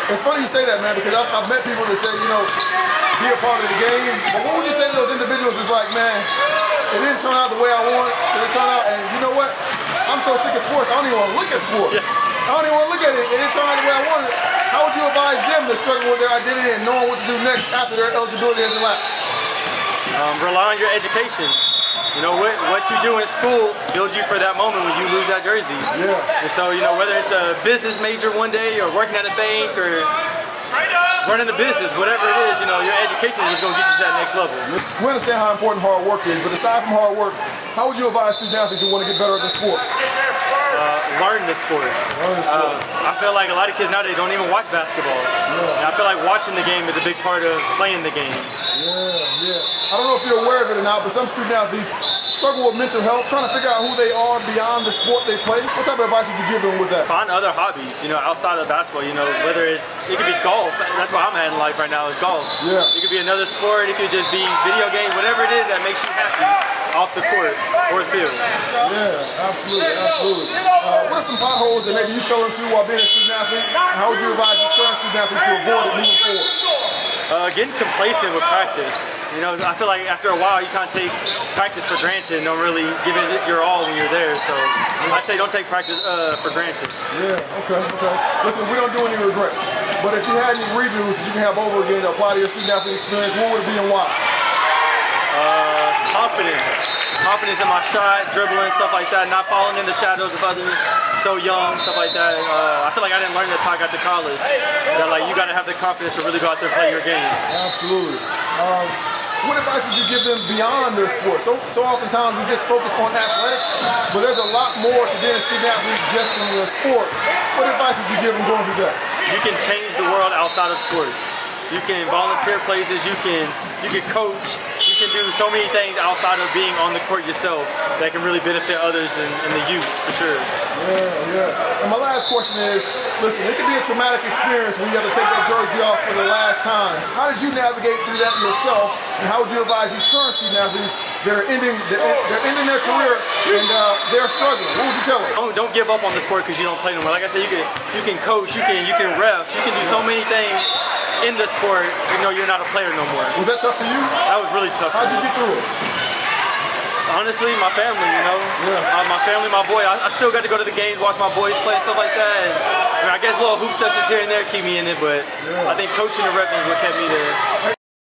It's funny you say that, man, because I've met people that say, be a part of the game. But what would you say to those individuals is like, man, it didn't turn out the way I wanted. It didn't turn out, and you know what? I'm so sick of sports, I don't even want to look at sports. I don't even want to look at it. It didn't turn out the way I wanted. How would you advise them to struggle with their identity and knowing what to do next after their eligibility has elapsed? Rely on your education. You know, what you do in school builds you for that moment when you lose that jersey. Yeah. And so, whether it's a business major one day or working at a bank or running a business, whatever it is, your education is going to get you to that next level. We understand how important hard work is, but aside from hard work, how would you advise student athletes who want to get better at the sport? Learn the sport. I feel like a lot of kids nowadays don't even watch basketball. And I feel like watching the game is a big part of playing the game. Yeah. I don't know if you're aware of it or not, but some student athletes struggle with mental health, trying to figure out who they are beyond the sport they play. What type of advice would you give them with that? Find other hobbies, outside of basketball, whether it could be golf. That's what I'm at in life right now is golf. Yeah. It could be another sport, it could just be video games, whatever it is that makes you happy off the court or the field. Yeah, absolutely. What are some potholes that maybe you fell into while being a student athlete? And how would you advise these current student athletes to avoid it moving forward? Getting complacent with practice. I feel like after a while you kind of take practice for granted and don't really give it your all when you're there. So I'd say don't take practice for granted. Yeah, okay. Listen, we don't do any regrets. But if you had any redos that you can have over again to apply to your student athlete experience, what would it be and why? Confidence in my shot, dribbling, stuff like that, not falling in the shadows of others, so young, stuff like that. I feel like I didn't learn that until I got to college. That you got to have the confidence to really go out there and play your game. Absolutely. What advice would you give them beyond their sport? So oftentimes we just focus on athletics, but there's a lot more to being a student athlete just in your sport. What advice would you give them going through that? You can change the world outside of sports. You can volunteer places, you can coach, you can do so many things outside of being on the court yourself that can really benefit others and the youth, for sure. Yeah. And my last question is, listen, it can be a traumatic experience when you have to take that jersey off for the last time. How did you navigate through that yourself, and how would you advise these current student athletes that are ending their career and they're struggling? What would you tell them? Don't give up on the sport because you don't play no more. Like I said, you can coach, you can ref, you can do so many things in the sport, you're not a player no more. Was that tough for you? That was really tough. How'd you get through it? Honestly, my family, my family, my boy. I still got to go to the games, watch my boys play, stuff like that. And, I guess little hoop sessions here and there keep me in it, but I think coaching and repping is what kept me there.